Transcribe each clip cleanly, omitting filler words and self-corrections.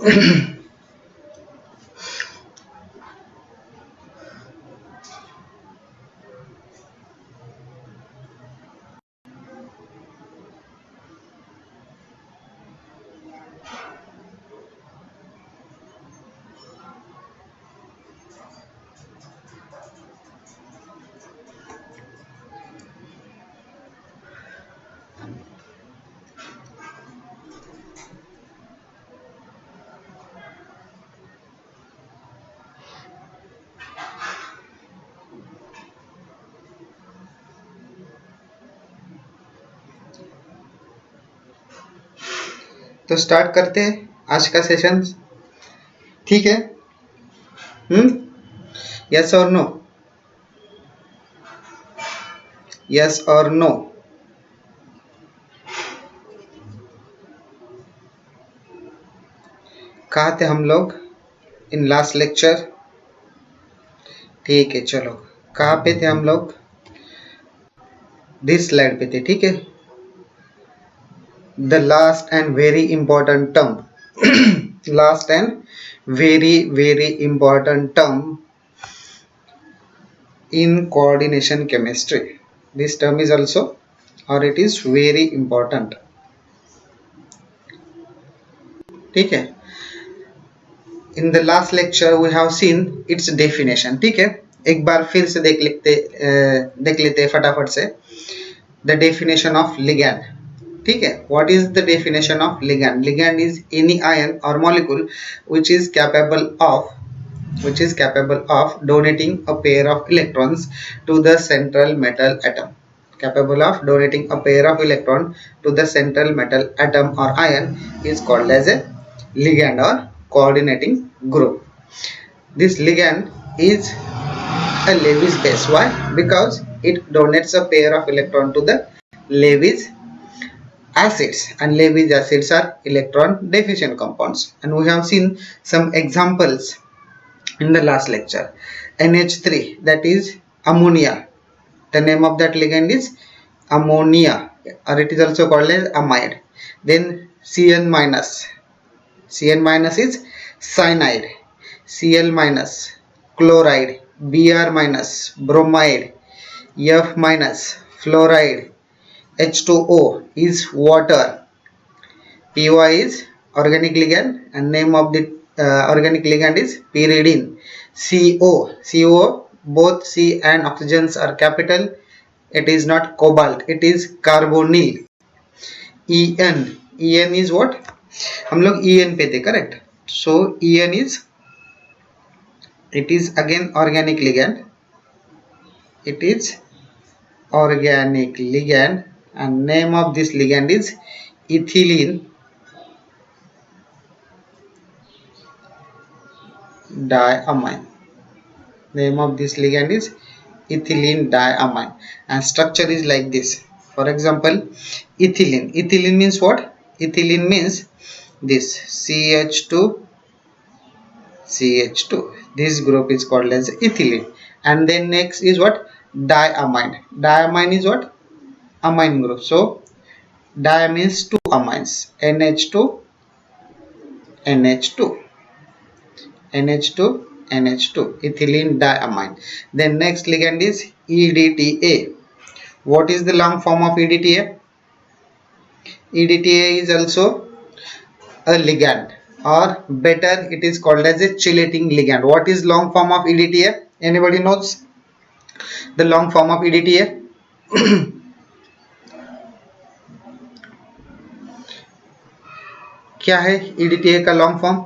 तो स्टार्ट करते हैं आज का सेशन, ठीक है? यस और नो, यस और नो? कहाँ थे हम लोग इन लास्ट लेक्चर? ठीक है, चलो कहाँ पे थे हम लोग? दिस स्लाइड पे थे, ठीक है? The last and very important term, last and very important term in coordination chemistry. This term is also, or it is very important, ठीक है? In the last lecture we have seen its definition, ठीक है? एक बार फिर से देख लेते हैं फटाफट से the definition of ligand, ठीक है? What is the definition of ligand? Ligand is any ion or molecule which is capable of donating a pair of electrons to the central metal atom. Capable of donating a pair of electrons to the central metal atom or ion is called as a ligand or coordinating group. This ligand is a Lewis base. Why? Because it donates a pair of electrons to the Lewis acids, and Lewis acids are electron deficient compounds, and we have seen some examples in the last lecture. NH3, that is ammonia. The name of that ligand is ammonia, or it is also called as amide. Then Cn minus. Cn minus is cyanide. Cl minus chloride. Br minus bromide. F minus fluoride. H2O is water. Py is organic ligand, and name of the organic ligand is pyridine. CO, both C and oxygens are capital. It is not cobalt, it is carbonyl. En is what? हम लोग En पे थे, correct? So En is, it is again organic ligand. It is organic ligand, and name of this ligand is ethylene diamine. Name of this ligand is ethylene diamine, and structure is like this. For example, ethylene means what? Ethylene means this CH2. This group is called as ethylene. And then next is what? Diamine is what? Amine group. So di means two amines, NH2, ethylene diamine. Then next ligand is EDTA. What is the long form of EDTA? EDTA is also a ligand, or better it is called as a chelating ligand. What is long form of EDTA? Anybody knows the long form of EDTA? क्या है EDTA का long form?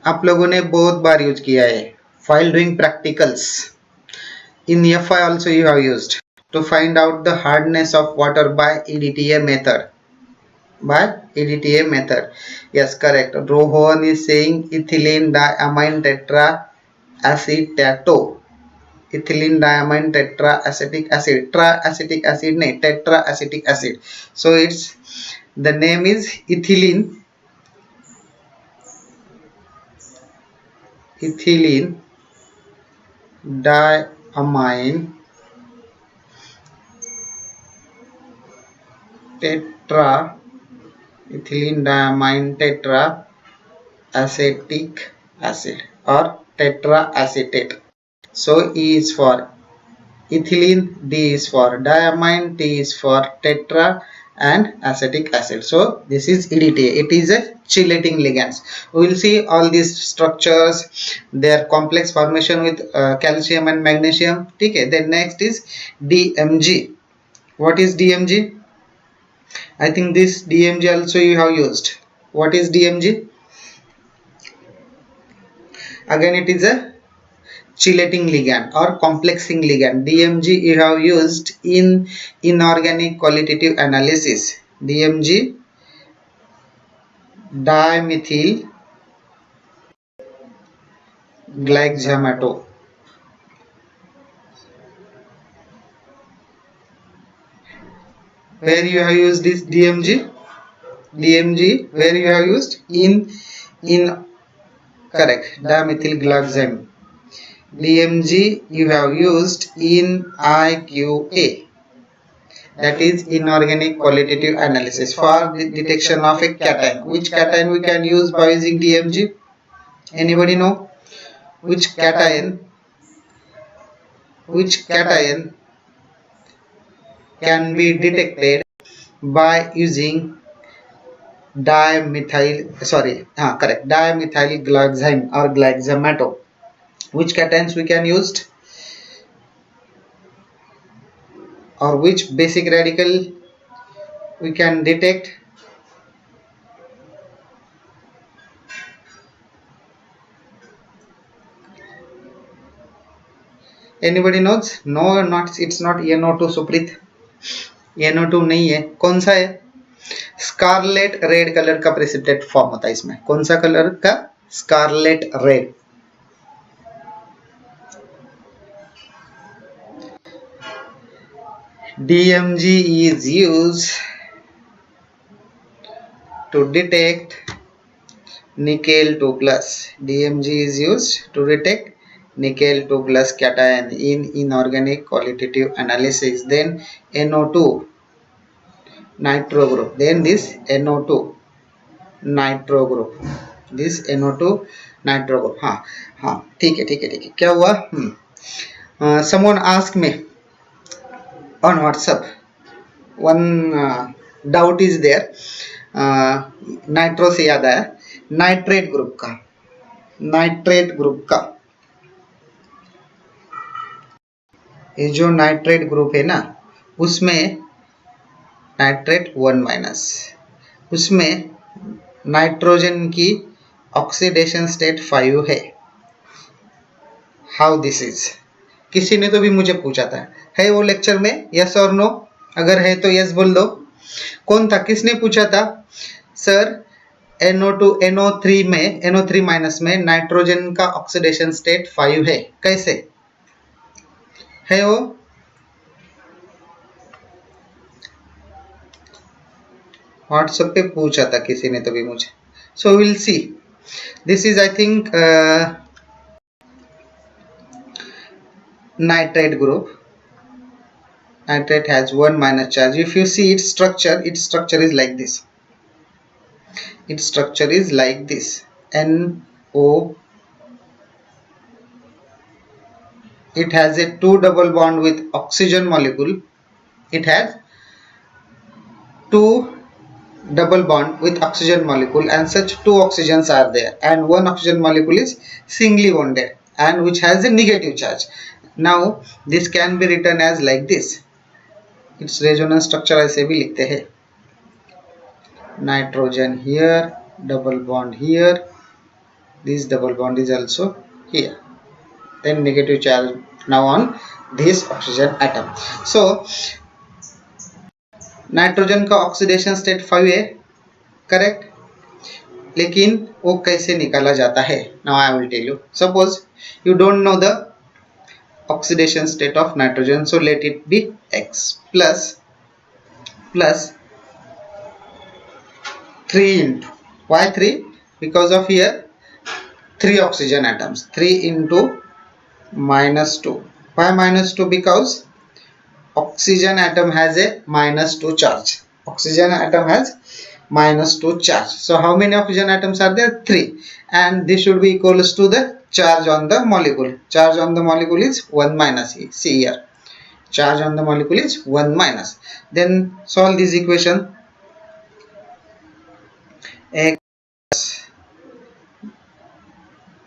आप लोगों ने बहुत बार use किया है while doing practicals. In FI also you have used to find out the hardness of water by EDTA method. Yes, correct. Rohan is saying ethylene diamine tetraacetate. Ethylene diamine tetraacetic acid. Triacetic acid nahi, tetraacetic acid. So it's, the name is ethylene diamine tetraacetic ethylene diamine tetraacetic acid or tetraacetate. So E is for ethylene, D is for diamine, T is for tetra and acetic acid. So this is EDTA. It is a chelating ligands. We will see all these structures, their complex formation with calcium and magnesium. Okay. Then next is DMG. What is DMG? I think this DMG also you have used. What is DMG? Again it is a chelating ligand or complexing ligand. DMG you have used in inorganic qualitative analysis. DMG, dimethyl glycamato. Where you have used this DMG? DMG where you have used in correct, dimethyl glycine. DMG you have used in IQA, that is inorganic qualitative analysis, for the detection of a cation. Which cation we can use by using DMG? Anybody know which cation can be detected by using dimethyl glycine or glycamato? Which cations we can use, or which basic radical we can detect? Anybody knows? No, not, it's not NO2 Supreet, NO2 नहीं है. कौन सा है? Scarlet red colour का precipitate form होता है इसमें. कौन सा कलर का? Scarlet red. DMG is used to detect nickel 2 plus. DMG is used to detect nickel 2 plus cation in inorganic qualitative analysis. Then NO2 nitro group. Then this NO2 nitro group. This NO2 nitro group. हाँ ठीक है. क्या हुआ? Someone asked me on WhatsApp. One doubt is there. Nitro से याद आया, nitrate group का ये जो नाइट्रेट ग्रुप है ना, उसमें नाइट्रेट 1- उसमें नाइट्रोजन की ऑक्सीडेशन स्टेट 5 है. How this is? किसी ने तो भी मुझे पूछा था, है वो लेक्चर में? यस और नो? अगर है तो यस बोल दो. कौन था? किसने पूछा था? सर NO2 NO3 में NO3- में नाइट्रोजन का ऑक्सीडेशन स्टेट 5 है. कैसे है वो? व्हाट्सएप पे पूछा था किसी ने तो भी मुझे. So will see. This is I think nitrate group. Nitrate has 1- charge. If you see its structure is like this. Its structure is like this. NO. It has a 2 double bond with oxygen molecule. It has 2 double bond with oxygen molecule, and such 2 oxygens are there, and 1 oxygen molecule is singly bonded and which has a negative charge. Now this can be written as like this. Its resonance structure ऐसे भी लिखते हैं. Nitrogen here, double bond here, this double bond is also here, then negative charge now on this oxygen atom. So nitrogen का oxidation state 5 है, correct. लेकिन वो कैसे निकाला जाता है? Now I will tell you. Suppose you don't know the oxidation state of nitrogen, so let it be X plus 3 into, why 3? Because of here 3 oxygen atoms. 3 into -2. Why -2? Because oxygen atom has a -2 charge. Oxygen atom has -2 charge. So how many oxygen atoms are there? 3. And this should be equals to the charge on the molecule. Charge on the molecule is 1 minus. See here, charge on the molecule is 1 minus. Then solve this equation. X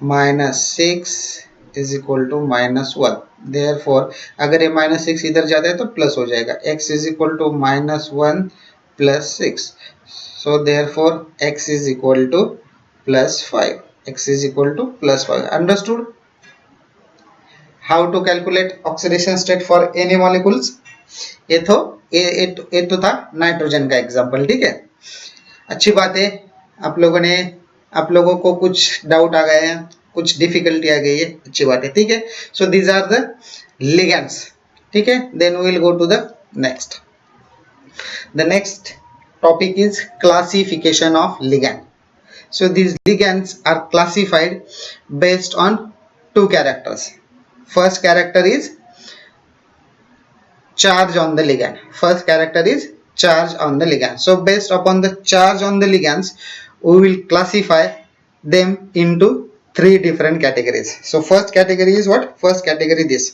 minus 6 is equal to -1. Therefore अगर ये -6 इधर जाता है तो plus हो जाएगा. X is equal to -1 plus 6. So therefore x is equal to +5. X is equal to +5. Understood? How to calculate oxidation state for any molecules? ये तो था नाइट्रोजन का एग्जांपल. ठीक है, अच्छी बात है. आप लोगों को कुछ डाउट आ गए हैं, कुछ डिफिकल्टी आ गई है, अच्छी बात है. ठीक है, so these are the ligands. ठीक है, then we will go to the next. The next topic is classification of ligand. So these ligands are classified based on two characters. First character is charge on the ligand. First character is charge on the ligand. So based upon the charge on the ligands, we will classify them into three different categories. So first category is what? First category this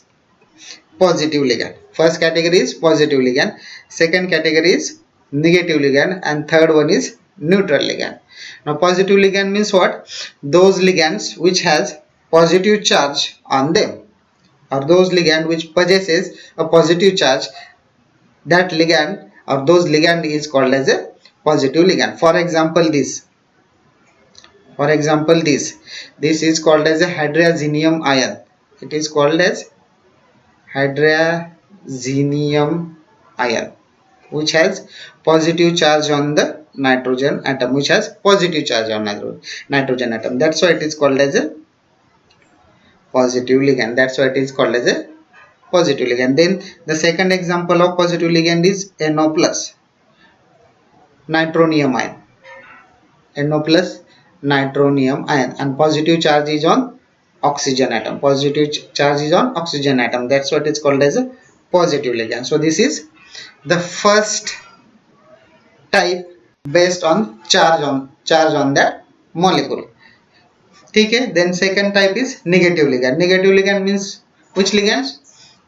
positive ligand. First category is positive ligand. Second category is negative ligand, and third one is neutral ligand. Now positive ligand means what? Those ligands which has positive charge on them, or those ligand which possesses a positive charge, that ligand or those ligand is called as a positive ligand. For example this is called as a hydrazinium ion. It is called as hydrazinium ion, which has positive charge on the nitrogen atom, which has positive charge on nitrogen atom. That's why it is called as a positive ligand. That's why it is called as a positive ligand. Then the second example of positive ligand is NO plus nitronium ion. NO plus nitronium ion, and positive charge is on oxygen atom. Positive charge is on oxygen atom. That's what it's called as a positive ligand. So this is the first type based on charge on that molecule. ठीक है. Then second type is negative ligand. Negative ligand means which ligands?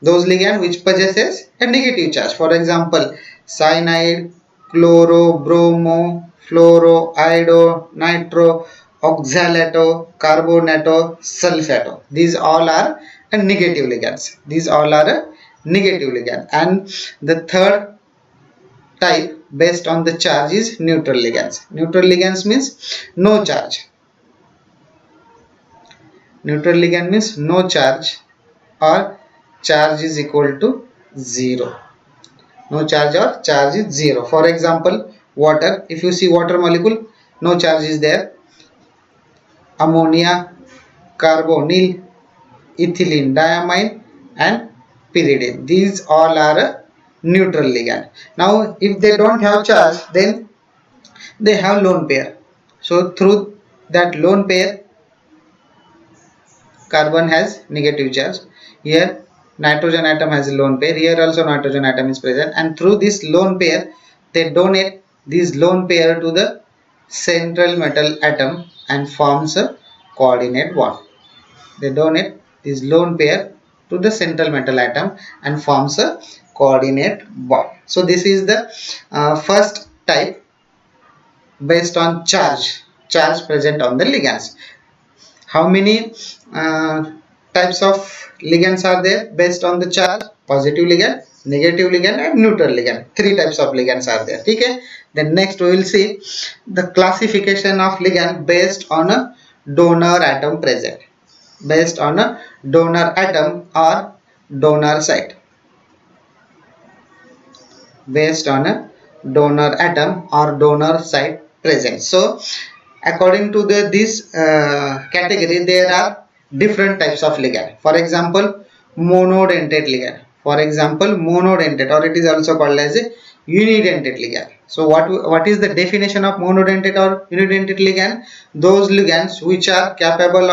Those ligand which possesses a negative charge. For example, cyanide, chloro, bromo, fluoro, iodo, nitro, oxalato, carbonato, sulfato. These all are negative ligands. These all are negative ligand. And the third type based on the charge is neutral ligands. Neutral ligands means no charge. Neutral ligand means no charge, or charge is equal to 0. No charge or charge is 0. For example, water. If you see water molecule, no charge is there. Ammonia, carbonyl, ethylene, diamine, and pyridine. These all are neutral ligand. Now if they don't have charge, then they have lone pair. So through that lone pair, carbon has negative charge. Here nitrogen atom has a lone pair. Here also nitrogen atom is present, and through this lone pair they donate this lone pair to the central metal atom and forms a coordinate bond. They donate this lone pair to the central metal atom and forms a coordinate bond. So this is the first type based on charge present on the ligands. How many types of ligands are there based on the charge? Positive ligand, negative ligand, and neutral ligand. 3 types of ligands are there. Okay. Then next we will see the classification of ligand based on a donor atom present. Based on a donor atom or donor site. Based on a donor atom or donor site present. So according to this category, there are different types of ligand. For example, monodentate ligand. For example, monodentate, or it is also called as a unidentate ligand. So what is the definition of monodentate or unidentate ligand? Those ligands which are capable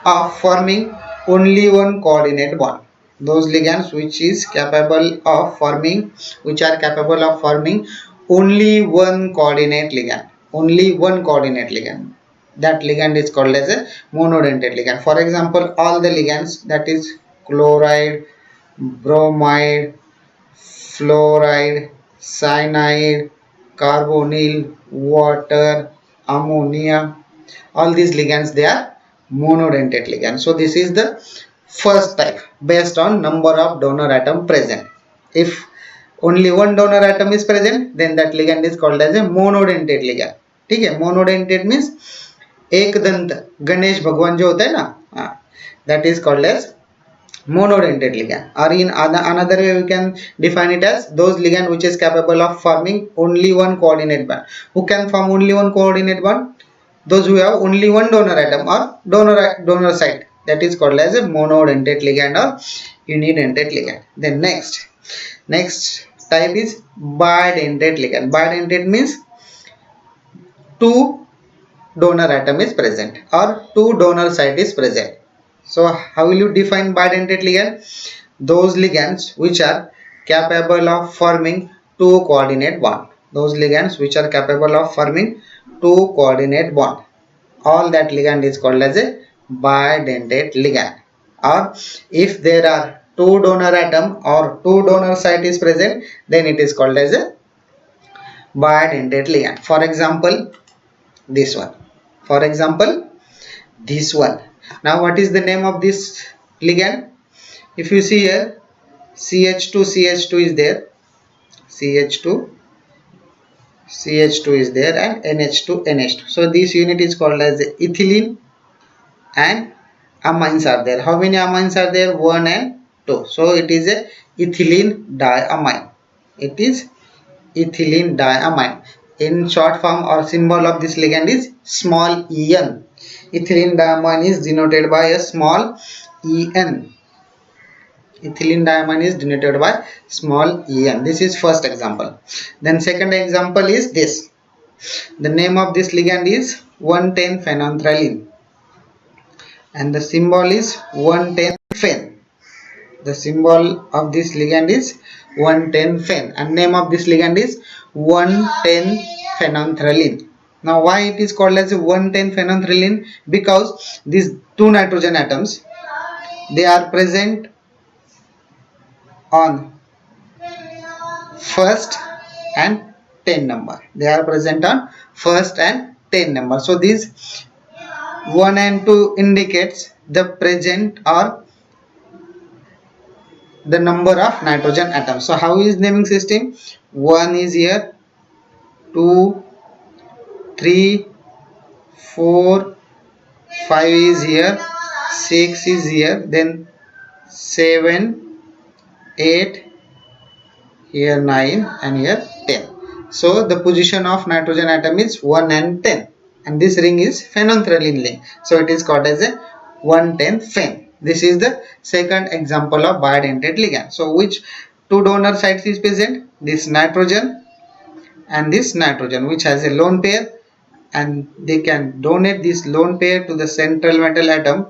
of forming only one coordinate bond. Those ligands which are capable of forming only one coordinate ligand. Only one coordinate ligand. That ligand is called as a monodentate ligand. For example, all the ligands, that is chloride, bromide, fluoride, cyanide, carbonyl, water, ammonia, all these ligands, they are monodentate ligands. So this is the first type based on number of donor atom present. If only one donor atom is present, then that ligand is called as a monodentate ligand. ठीक है, monodentate means एक दंत, गणेश भगवान जो होता है ना, that is called as monodentate ligand. Or in another way we can define it as those ligand which is capable of forming only one coordinate bond. Who can form only one coordinate bond? Those who have only one donor atom or donor site, that is called as a monodentate ligand or unidentate ligand. Then next type is bidentate ligand. Bidentate means two donor atom is present or two donor site is present. So how will you define bidentate ligand? Those ligands which are capable of forming two coordinate bond. Those ligands which are capable of forming two coordinate bond. All that ligand is called as a bidentate ligand. Or if there are two donor atom or two donor site is present, then it is called as a bidentate ligand. For example, this one. For example, this one. Now what is the name of this ligand? If you see here, CH2 is there, CH2 is there, and NH2. So this unit is called as ethylene, and amines are there. How many amines are there? 1 and 2. So it is a ethylene diamine. It is ethylene diamine. In short form or symbol of this ligand is small en. Ethylene diamine is denoted by a small en. Ethylene diamine is denoted by small en. This is first example. Then second example is this. The name of this ligand is 1,10-phenanthroline, and the symbol is 1,10-phen. The symbol of this ligand is 1,10-phen, and name of this ligand is 1,10-phenanthroline. Now why it is called as 1,10-phenanthroline? Because these two nitrogen atoms, they are present on first and 10 number. They are present on first and 10 number. So these 1 and 2 indicates the present or the number of nitrogen atoms. So how is naming system? 1 is here, 2, 3, 4, 5 is here, 6 is here, then 7, 8, here 9, and here 10. So the position of nitrogen atom is 1 and 10, and this ring is phenanthroline ring. So it is called as a 1,10-phen. This is the second example of bidentate ligand. So which two donor sites is present? This nitrogen and this nitrogen, which has a lone pair, and they can donate this lone pair to the central metal atom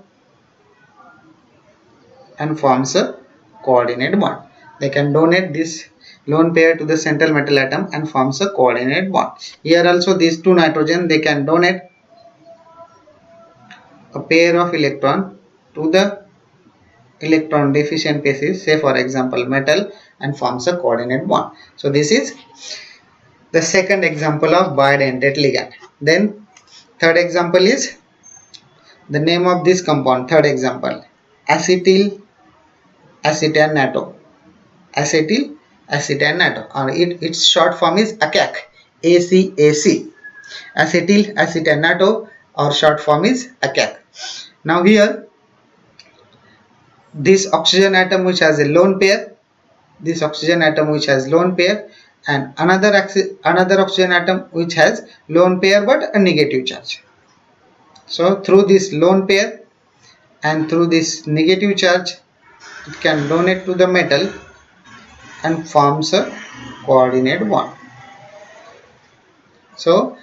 and forms a coordinate bond. They can donate this lone pair to the central metal atom and forms a coordinate bond. Here also these two nitrogen, they can donate a pair of electron to the electron deficient species, say for example metal, and forms a coordinate bond. So this is the second example of bidentate ligand. Then third example is the name of this compound. Third example, acetyl acetanato. Acetyl acetanato, or its short form is ACAC. ACAC. Acetyl acetanato, or short form is ACAC. Now here, this oxygen atom which has a lone pair, this oxygen atom which has lone pair, and another oxygen atom which has lone pair but a negative charge. So through this lone pair and through this negative charge, it can donate to the metal and forms a coordinate bond. So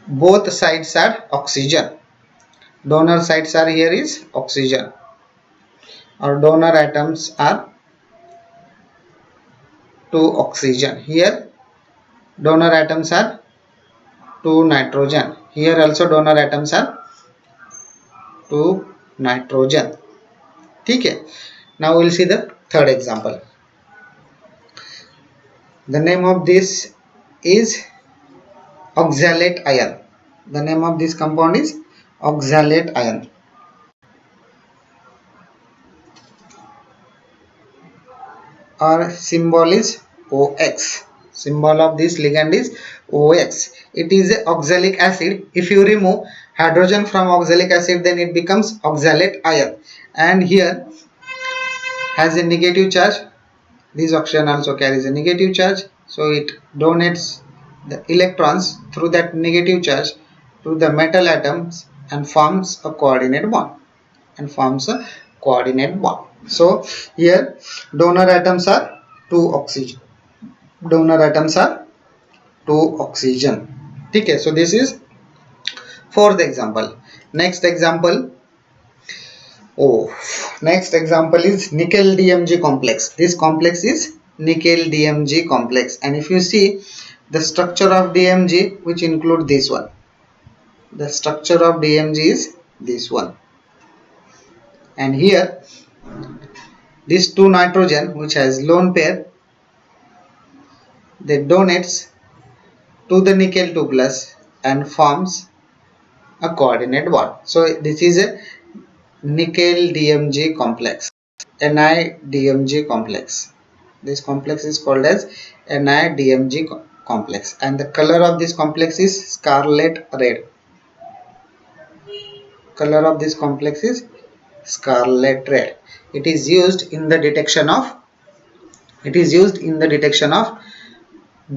both sides are oxygen. Donor sides are here is oxygen, or donor atoms are 2 oxygen. Here donor atoms are 2 nitrogen. Here also donor atoms are 2 nitrogen. Okay. Now we'll see the third example. The name of this is oxalate ion. The name of this compound is oxalate ion. Our symbol is OX. Symbol of this ligand is OX. It is a oxalic acid. If you remove hydrogen from oxalic acid, then it becomes oxalate ion. And here has a negative charge. This oxygen also carries a negative charge. So it donates the electrons through that negative charge to the metal atoms and forms a coordinate bond. So here donor atoms are 2 oxygen. Okay, so this is fourth example. Next example is nickel DMG complex. This complex is nickel DMG complex, and if you see the structure of DMG, which include this one, the structure of DMG is this one, and here this 2 nitrogen which has lone pair, they donates to the nickel 2 plus and forms a coordinate bond. So this is a nickel DMG complex, NiDMG complex. This complex is called as NiDMG complex, and the color of this complex is scarlet red. Color of this complex is scarlet red. It is used in the detection of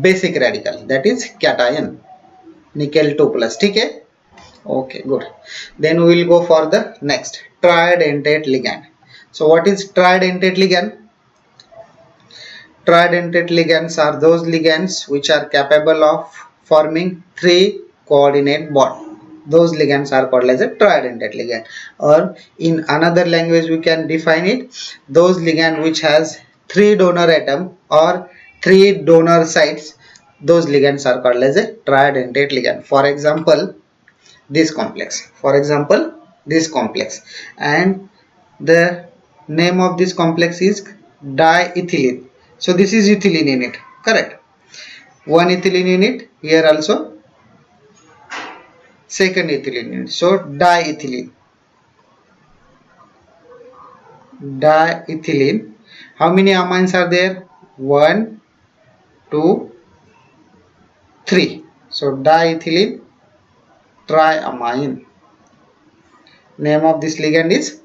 basic radical, that is cation, nickel 2 plus. Okay, good. Then we will go for the next, tridentate ligand. So what is tridentate ligand? Tridentate ligands are those ligands which are capable of forming 3 coordinate bond. Those ligands are called as a tridentate ligand, or in another language we can define it, those ligand which has 3 donor atom or 3 donor sites, those ligands are called as a tridentate ligand. For example, this complex, and the name of this complex is diethylene. So this is ethylene in it, correct? One ethylene in it, here also second ethylene in it. So diethylene. How many amines are there? 1, 2, 3. So diethylene triamine. Name of this ligand is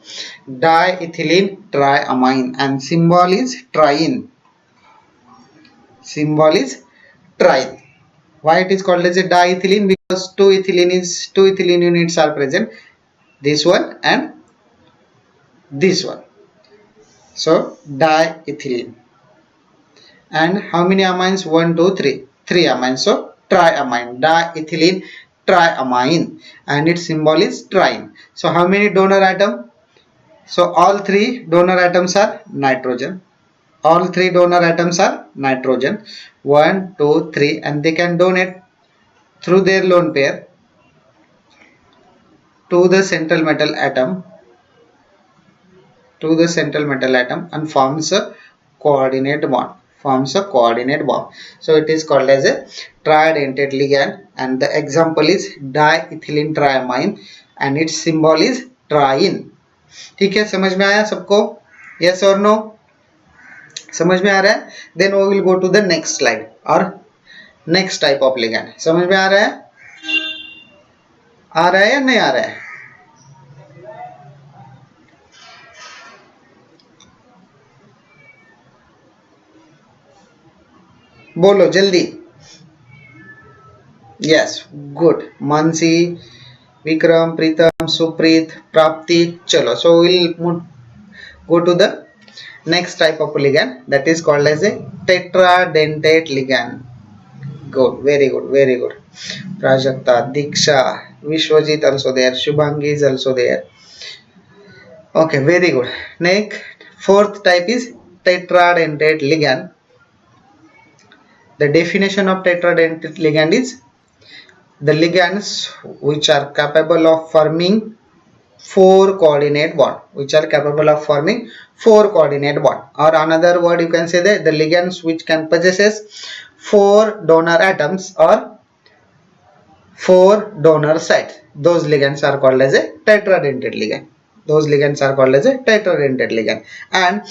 diethylene triamine, and symbol is trine. Why it is called as a diethylene? Because 2 ethylene units are present, this one and this one. So diethylene. And how many amines? 1, 2, 3. 3 amines. So triamine, diethylene triamine, and its symbol is trine. So how many donor atom? So all 3 donor atoms are nitrogen. 1, 2, 3, and they can donate through their lone pair to the central metal atom and forms a coordinate bond. So it is called as a tridentate ligand, and the example is diethylene triamine, and its symbol is trine. ठीक है, समझ में आया सबको? Yes or no? समझ में आ रहा है? Then we will go to the next slide, or next type of ligand. समझ में आ रहा है या नहीं आ रहा है? बोलो जल्दी. Yes, good. Mansi, Vikram, Pritam, Supreet, Prapti. Chalo. So we will go to the next type of ligand, that is called as a tetradentate ligand. Good, very good. Prajakta, Diksha, Vishwajit also there, Shubhangi is also there. Okay, very good. Next, fourth type is tetradentate ligand. The definition of tetradentate ligand is the ligands which are capable of forming 4 coordinate bond, or another word you can say that the ligands which can possesses 4 donor atoms or 4 donor sites. Those ligands are called as a tetradentate ligand. And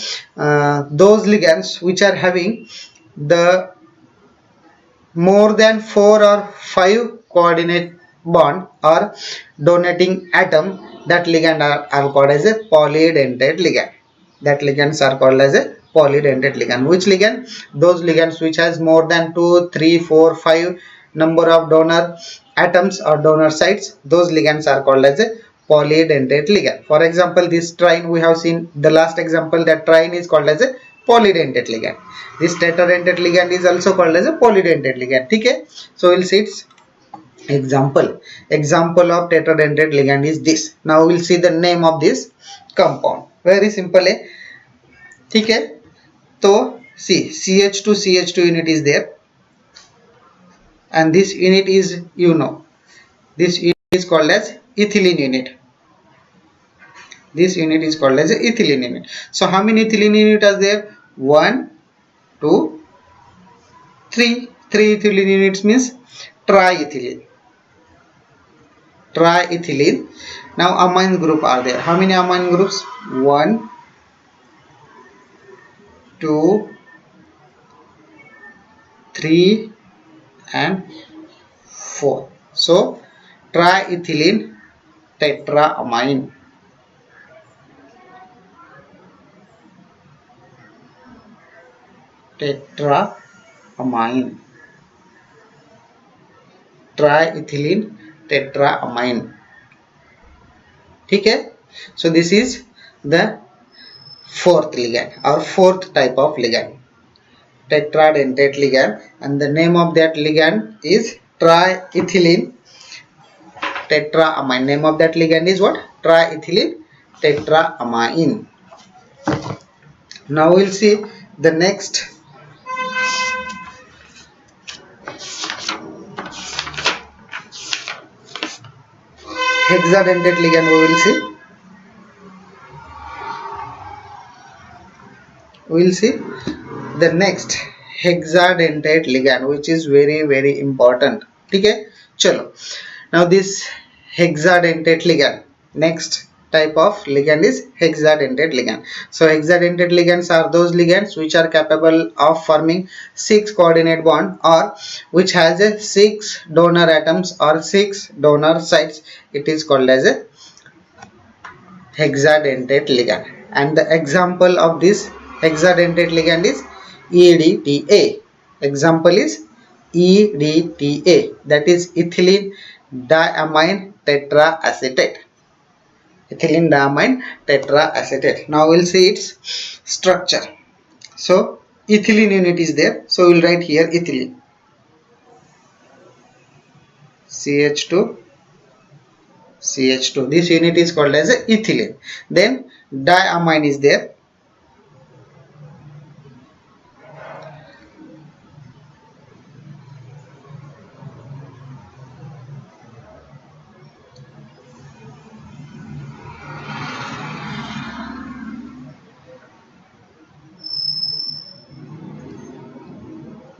those ligands which are having the more than 4 or 5 coordinate bond or donating atom, that ligand are called as a polydentate ligand. Which ligand? Those ligands which has more than 2, 3, 4, 5 number of donor atoms or donor sites. Those ligands are called as a polydentate ligand. For example, this trine we have seen the last example, that trine is called as a polydentate ligand. This tetradentate ligand is also called as a polydentate ligand. Okay, so we'll see its example of tetradentate ligand is this. Now we'll see the name of this compound. Very simple. Okay, so see, CH2 unit is there, and this unit is, this unit is called as ethylene unit. So how many ethylene units are there? 1, 2, 3. 3 ethylene units means triethylene. Now amine group are there. How many amine groups? 1, 2, 3 and 4. So triethylene tetraamine. Triethylene tetraamine. Okay, so this is the fourth ligand or fourth type of ligand, tetradentate ligand, and the name of that ligand is triethylene tetraamine. Name of that ligand is what? Triethylene tetraamine. Now we'll see the next hexadentate ligand. We'll see the next hexadentate ligand, which is very important. Okay, chalo. Now this hexadentate ligand, next type of ligand is hexadentate ligand. So hexadentate ligands are those ligands which are capable of forming 6 coordinate bond or which has a 6 donor atoms or 6 donor sites. It is called as a hexadentate ligand, and the example of this hexadentate ligand is EDTA. Example is EDTA, that is ethylene diamine tetraacetate. Now we'll see its structure. So ethylene unit is there, so we'll write here ethylene, CH2. This unit is called as a ethylene. Then diamine is there,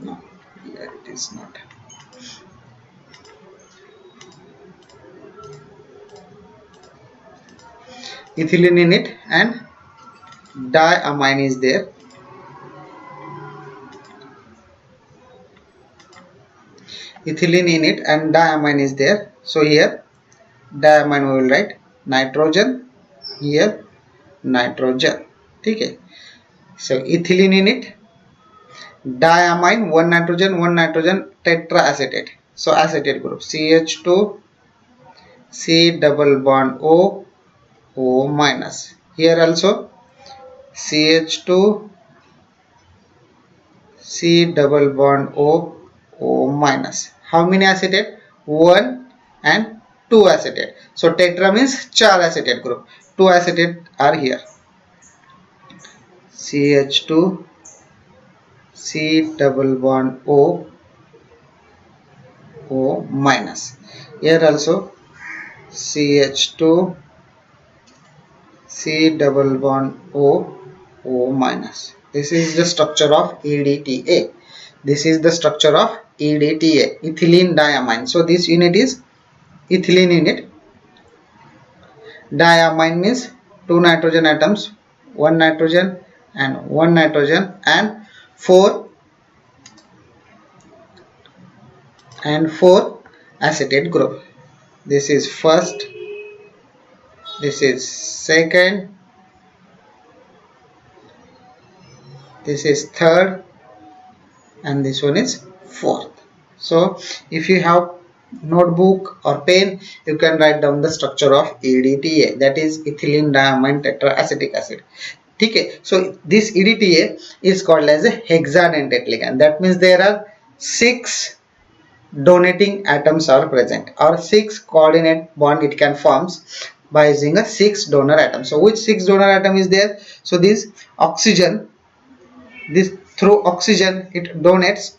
no, here it is not. Ethylene unit and diamine is there. Ethylene unit and diamine is there. So here diamine we will write nitrogen, here nitrogen. Okay. So ethylene unit, diamine, one nitrogen tetraacetate. So acetate group, CH2 C double bond O minus. Here also CH2 C double bond O minus. How many acetate? 1 and 2 acetate. So tetra means 4 acetate group. 2 acetate are here. CH2 C double bond O, O minus. Here also CH2, C double bond O, O minus. This is the structure of EDTA. This is the structure of EDTA, ethylene diamine. So this unit is ethylene unit. Diamine means 2 nitrogen atoms, 1 nitrogen and 1 nitrogen and 4 acetate group. This is first, this is second, this is third, and this one is fourth. So if you have notebook or pen, you can write down the structure of EDTA, that is ethylene diamine tetraacetic acid. Okay, so this EDTA is called as a hexadentate ligand. That means there are 6 donating atoms are present, or 6 coordinate bond it can forms by using a 6 donor atom. So which 6 donor atom is there? So this oxygen, this through oxygen it donates.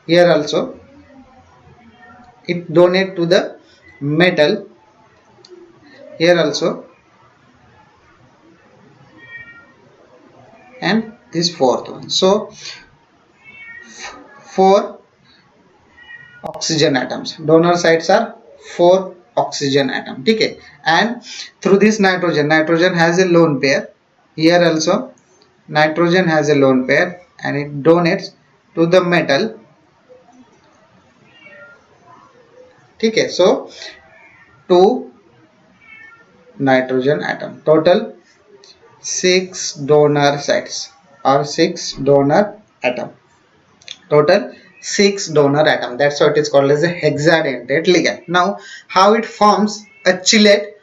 Here also it donate to the metal. Here also, and this fourth one. So 4 oxygen atoms. Donor sides are 4 oxygen atom. Okay, and through this nitrogen has a lone pair. Here also nitrogen has a lone pair and it donates to the metal. Okay, so 2 nitrogen atom. Total 6 donor sites or 6 donor atom. Total 6 donor atom. That's what it is called as a hexadentate ligand. Now, how it forms a chelate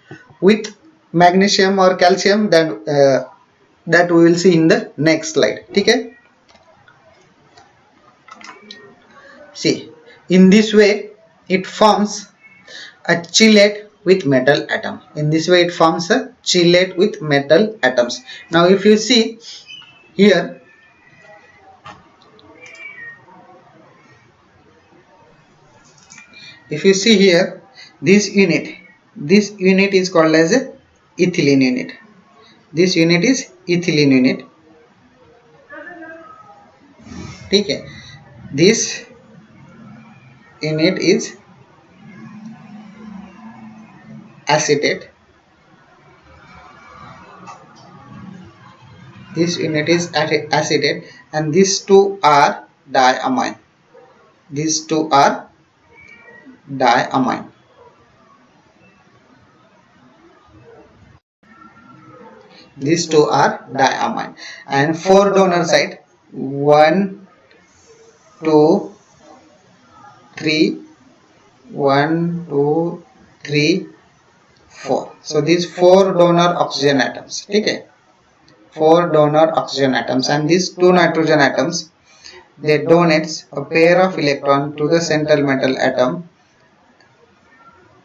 with magnesium or calcium, that we will see in the next slide. Okay. See, in this way it forms a chelate with metal atom. In this way it forms a chelate with metal atoms. Now if you see here, this unit is called as a ethylene unit. This unit is ethylene unit. Okay. This unit is acetate. This unit is acetate, and these two are diamine. These two are diamine. These two are diamine, and 4 donor side, 1, 2, 3, 1, 2, 3, 4. So these 4 donor oxygen atoms. Okay, 4 donor oxygen atoms, and these 2 nitrogen atoms, they donates a pair of electron to the central metal atom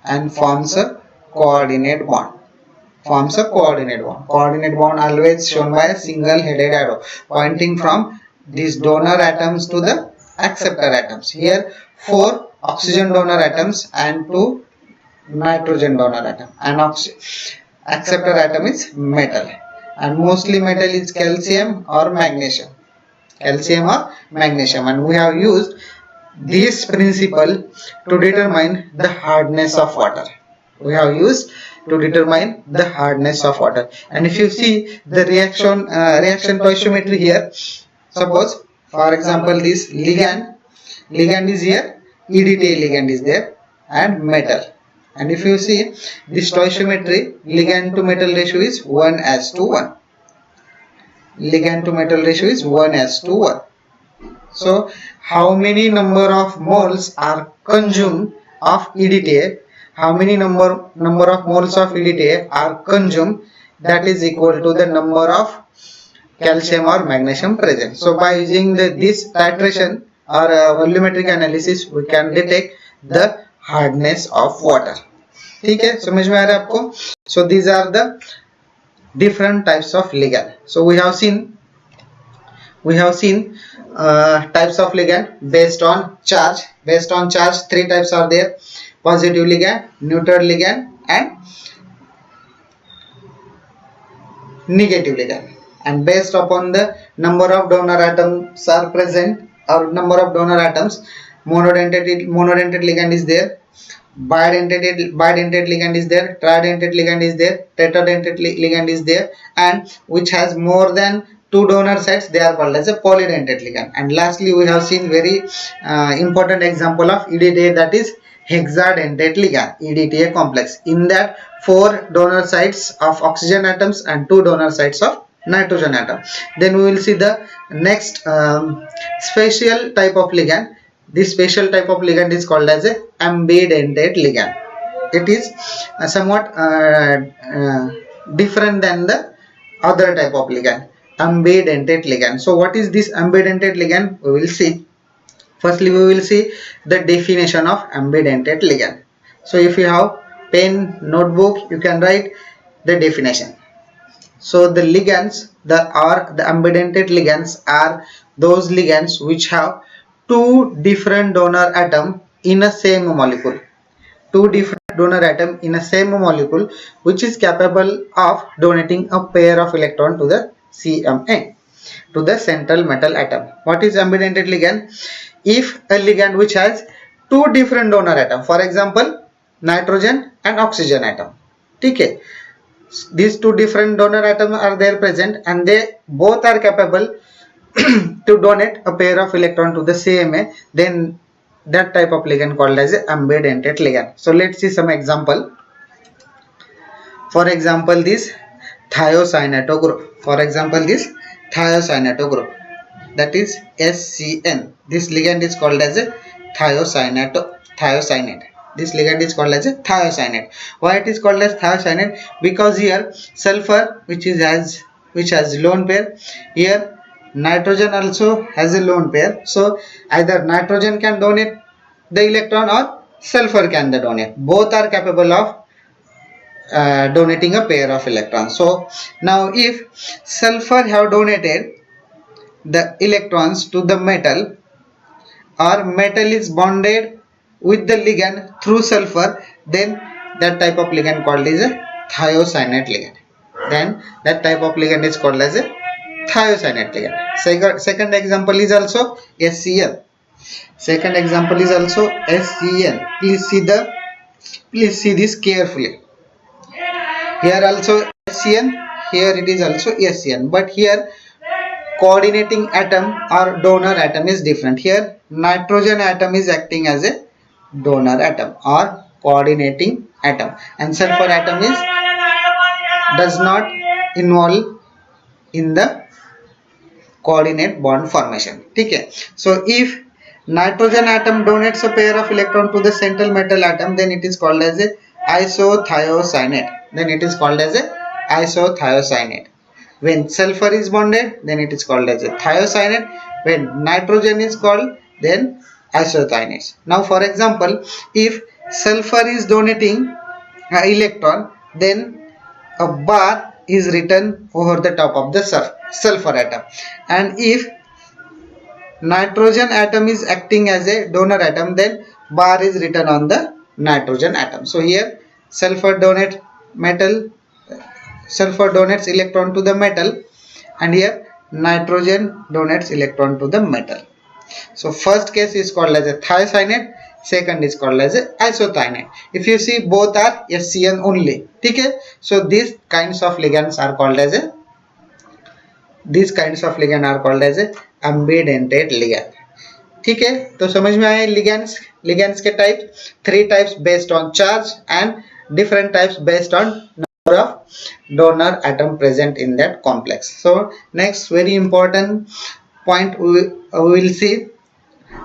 and forms a coordinate bond. Coordinate bond always shown by a single headed arrow pointing from these donor atoms to the acceptor atoms. Here 4 oxygen donor atoms and 2 nitrogen donor atom, and acceptor atom is metal, and mostly metal is calcium or magnesium. And we have used this principle to determine the hardness of water. And if you see the reaction stoichiometry here, suppose for example this ligand is here, EDTA ligand is there, and metal. And if you see this stoichiometry, ligand to metal ratio is 1:1. Ligand to metal ratio is 1:1. So how many number of moles are consumed of EDTA? How many number of moles of EDTA are consumed? That is equal to the number of calcium or magnesium present. So by using this titration or volumetric analysis, we can detect the hardness of water. ठीक है, समझ में आ रहा है आपको? So these are the different types of ligand. So we have seen we have seen types of ligand based on charge. Based on charge, three types are there: positive ligand, neutral ligand, and negative ligand. And based upon the number of donor atoms are present, or number of donor atoms, monodentate ligand is there, bidentate ligand is there, tridentate ligand is there, tetradentate ligand is there, and which has more than two donor sites, they are called as a polydentate ligand. And lastly, we have seen very important example of EDTA, that is hexadentate ligand, EDTA complex. In that, four donor sites of oxygen atoms and two donor sites of nitrogen atom. Then we will see the next special type of ligand. This special type of ligand is called as a ambidentate ligand. It is somewhat different than the other type of ligand, ambidentate ligand. So what is this ambidentate ligand? We will see. Firstly, we will see the definition of ambidentate ligand. So if you have pen, notebook, you can write the definition. So the ligands, the ambidentate ligands are those ligands which have two different donor atom in a same molecule. Two different donor atom in a same molecule which is capable of donating a pair of electron to the CMA, to the central metal atom. What is ambidentate ligand? If a ligand which has two different donor atom, for example nitrogen and oxygen atom, okay, these two different donor atoms are there present and they both are capable to donate a pair of electron to the CMA, then that type of ligand called as a ambidentate ligand. So let's see some example. For example, this thiocyanato group. For example, this thiocyanato group, that is SCN. This ligand is called as a thiocyanate. This ligand is called as a thiocyanate. Why it is called as thiocyanate? Because here sulfur which has lone pair, here nitrogen also has a lone pair. So either nitrogen can donate the electron or sulfur can donate. Both are capable of donating a pair of electrons. So now if sulfur have donated the electrons to the metal, or metal is bonded with the ligand through sulfur, then that type of ligand called is a thiocyanate ligand. Then that type of ligand is called as a thiocyanate ligand. Second example is also SCN. Second example is also SCN. Please see this carefully. Here also SCN, here it is also SCN, but here coordinating atom or donor atom is different. Here nitrogen atom is acting as a donor atom or coordinating atom, and sulfur atom does not involve in the coordinate bond formation. Okay. So if nitrogen atom donates a pair of electron to the central metal atom, then it is called as a isothiocyanate. When sulfur is bonded, then it is called as a thiocyanate. When nitrogen is called, then isocyanates. Now for example, if sulfur is donating an electron, then a bar is written over the top of the sulfur atom, and if nitrogen atom is acting as a donor atom, then bar is written on the nitrogen atom. So here sulfur donates electron to the metal, and here nitrogen donates electron to the metal. So first case is called as a thiocyanate, second is called as a isothiocyanate. If you see, both are SCN only. Okay. So these kinds of ligands are called as a ambidentate ligand. ठीक है, तो समझ में आए ligands के type, three types based on charge and different types based on number of donor atom present in that complex. So next very important point we will see,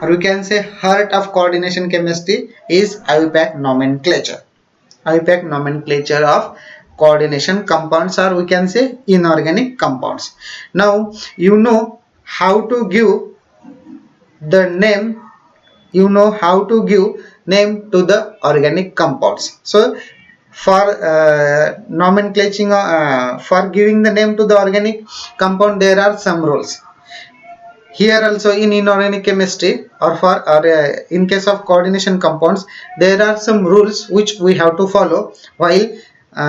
or we can say heart of coordination chemistry, is IUPAC nomenclature. IUPAC nomenclature of coordination compounds, or we can say inorganic compounds. Now you know how to give the name, to the organic compounds. So for nomenclature, for giving the name to the organic compound, there are some rules. Here also in inorganic chemistry or in case of coordination compounds, there are some rules which we have to follow while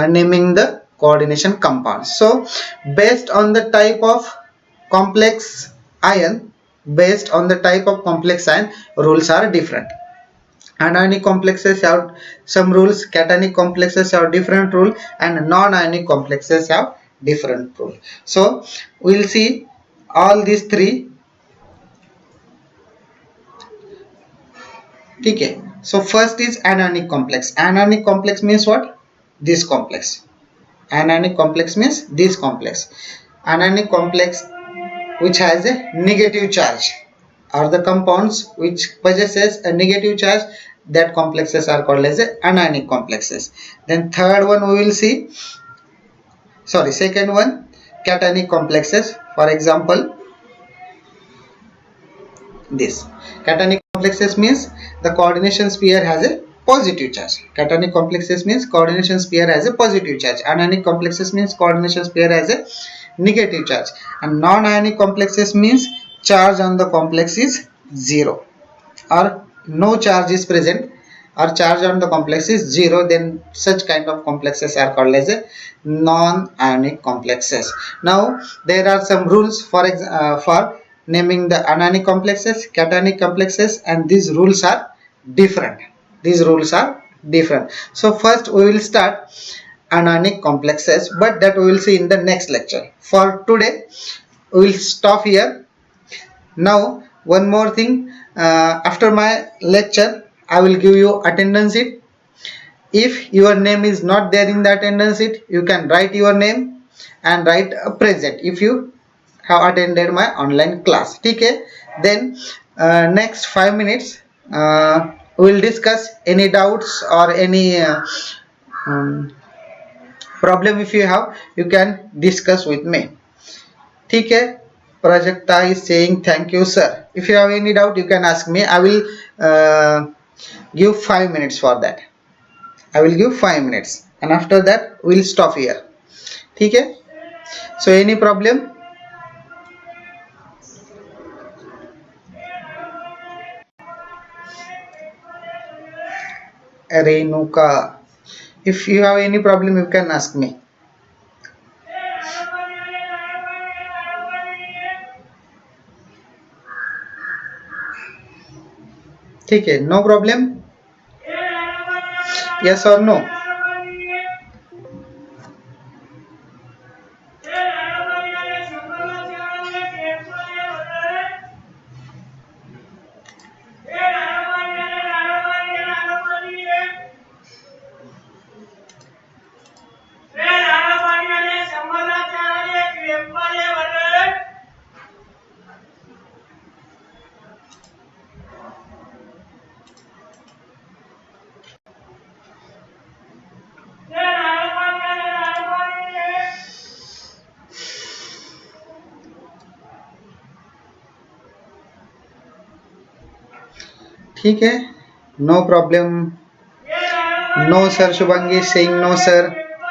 naming the coordination compounds. So based on the type of complex ion, rules are different. Anionic complexes have some rules, cationic complexes have different rule, and non-ionic complexes have different rule. So we'll see all these three. Okay. So first is anionic complex. Anionic complex means what? This complex. Anionic complex means this complex. Anionic complex which has a negative charge, or the compounds which possesses a negative charge, that complexes are called as anionic complexes. Then third one we will see, second one, cationic complexes. For example, this cationic complexes means the coordination sphere has a positive charge. Cationic complexes means coordination sphere has a positive charge. Anionic complexes means coordination sphere has a negative charge. And non-ionic complexes means charge on the complex is 0 or no charge is present, or charge on the complex is 0, then such kind of complexes are called as a non-ionic complexes. Now there are some rules for naming the anionic complexes, cationic complexes, and these rules are different. So first we will start anionic complexes, but that we will see in the next lecture. For today we will stop here. Now one more thing, after my lecture I will give you attendance sheet. If your name is not there in the attendance sheet, you can write your name and write a present if you have attended my online class. Okay. Then next 5 minutes we will discuss any doubts or any um, problem. If you have, you can discuss with me. Okay. Prajakta is saying thank you sir. If you have any doubt, you can ask me. I will give 5 minutes for that. And after that we'll stop here. Okay. So any problem? Renuka, if you have any problem you can ask me. Okay, no problem. Yes or no? ठीक है, no problem. No sir. Shubhangi is saying no sir.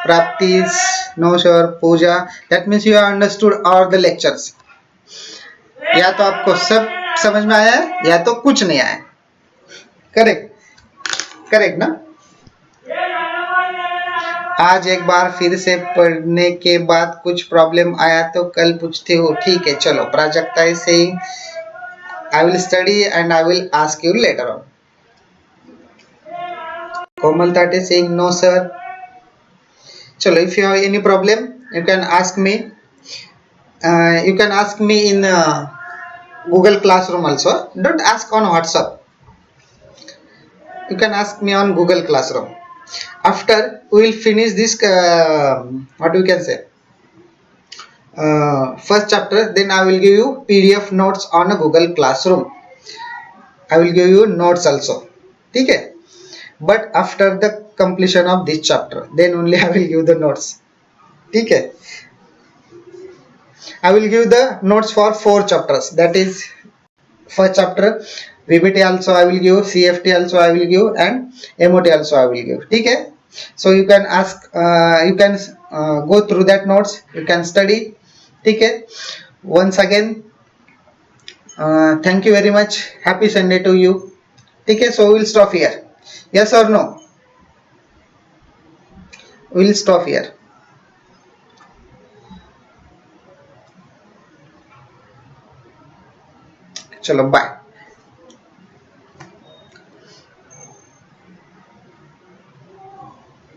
Prapti is no sir. Pooja, that means you have understood all the lectures. या तो आपको सब समझ में आया है या तो कुछ नहीं आया. करेक्ट ना. आज एक बार फिर से पढ़ने के बाद कुछ प्रॉब्लम आया तो कल पूछते हो. ठीक है, चलो. Prajakta is saying I will study and I will ask you later on. Komal Tat is saying no sir. Chalo, if you have any problem you can ask me. You can ask me in Google Classroom also. Don't ask on WhatsApp. You can ask me on Google Classroom. After we will finish this what we can say first chapter, then I will give you PDF notes on a Google Classroom. I will give you notes also. ठीक है. But after the completion of this chapter, then only I will give the notes. ठीक है. I will give the notes for 4 chapters. That is, first chapter VBT also I will give, CFT also I will give, and MOT also I will give. ठीक है. So you can ask, you can go through that notes. You can study. ठीक है. Once again, Thank you very much. Happy Sunday to you. Okay, so we'll stop here. Yes or no? We'll stop here. Chalo, bye.